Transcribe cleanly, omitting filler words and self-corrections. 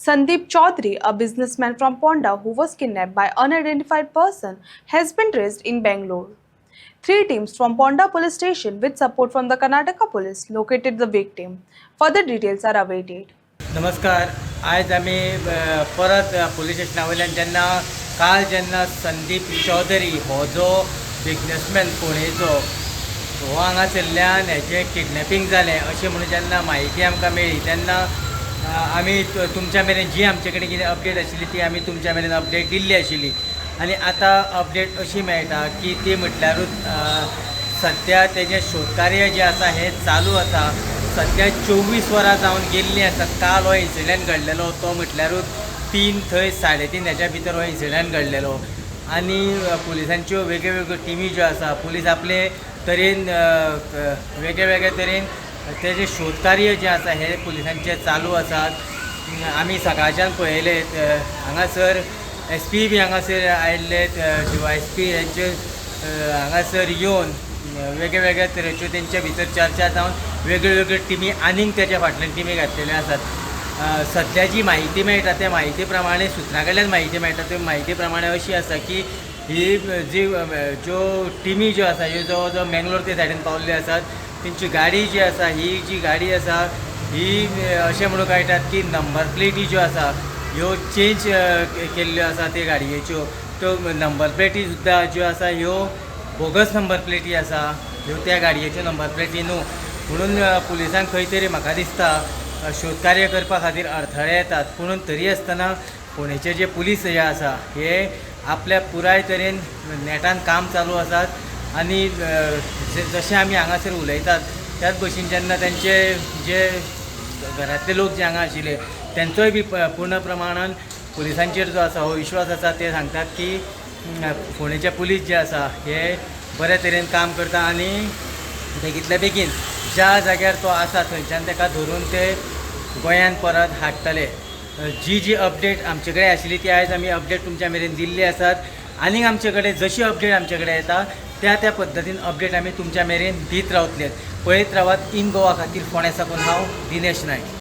Sandeep Chaudhary, a businessman from Ponda who was kidnapped by unidentified person, has been traced in Bangalore. Three teams from Ponda police station with support from the Karnataka police located the victim. Further details are awaited. नमस्कार. आज आम्ही परत police स्टेशना वयल्यान जेन्ना संदीप चौधरी हो जो businessman पुणेचो हो हांगासरल्यान हेजें kidnapping जालें अशें म्हणून जेन्ना म्हायती आमकां मेळ्ळी तेन्ना आमी तुमच्या मेरेन जी आमचे कडेन कितें अपडेट आशिल्ली ती आमी तुमच्या मेरेन अपडेट दिल्ली आशिल्ली आनी आतां अपडेट अशी मेळटा की ती म्हटल्यारूच सद्या तेजें शोधकार्य जें आसा हें चालू आसा. सध्या 24 वरां जावन गेल्लीं आसा. काल हो इन्सिडंट घडलेलो तो म्हटल्यारूच 3 थंय 3:30 हेच्या भितर हो इन्सिडंट घडलेलो आनी पुलिसांच्यो वेगळ्यो टिमी ज्यो आसा पुलीस आपले तरेन वेगळे तरेन तेजें शोधकार्य जें आसा हें पुलिसांचें चालू आसात. आमी सकाळच्यान पळयले हांगासर SP बी हांगासर आयिल्ले DYSP हेंचे हांगासर येवन वेगळ्या तरेच्यो तेंच्या भितर चर्चा जावन वेगळ्यो टिमी आनीक तेच्या फाटल्यान टिमी घातलेल्यो आसात. सध्या जी माहिती मेळटा त्या म्हायती प्रमाणे सुत्रां कडल्यान म्हायती मेळटा त्या म्हायती प्रमाणे अशी आसा की ही ज्यो टिमी ज्यो आसा ह्यो जवळ जवळ मेंगलोर ते सायडीन पावल्ल्यो आसात. तेंची गाडी जी आसा ही जी गाडी आसा ही अशें म्हणून कळटात की नंबर प्लेटी ज्यो आसा ह्यो चेंज केल्ल्यो आसा ते गाडयेच्यो. त्यो नंबर प्लेटी सुद्दां ज्यो आसा ह्यो बोगस नंबर प्लेटी आसा. ह्यो त्या गाडयेच्यो नंबर प्लेटी न्हू म्हणून पुलिसांक खंय तरी म्हाका दिसता शोधकार्य करपा खातीर अडथळे येतात. पूण तरी आसतना पुणेचे जे पुलीस जे आसा हे आपल्या पुराय तरेन नेटान काम चालू आसात आनी जशें आमी हांगासर उलयतात त्याच भशेन जेन्ना तेंचे जे घरांतले लोक जे हांगा आशिल्ले तेंचोय बी पूर्ण प्रमाणान पुलिसांचेर जो आसा हो विश्वास आसा. ते सांगतात की पुणेचे पुलीस जे आसा हे बऱ्या तरेन काम करता आनी बेगींतल्या बेगीन ज्या जाग्यार तो आसा थंयच्यान ताका धरून ते गोंयांत परत हाडटले. जी अपडेट आमचे कडेन आशिल्ली ती आयज आमी अपडेट तुमच्या मेरेन दिल्ली आसात. आनीक आमचे कडेन जशी अपडेट आमचे कडेन येता त्या पद्दतीन अपडेट आमी तुमच्या मेरेन दीत रावतले. पळयत रावात इन गोवा खातीर फोंड्या साकून हांव दिनेश नायक.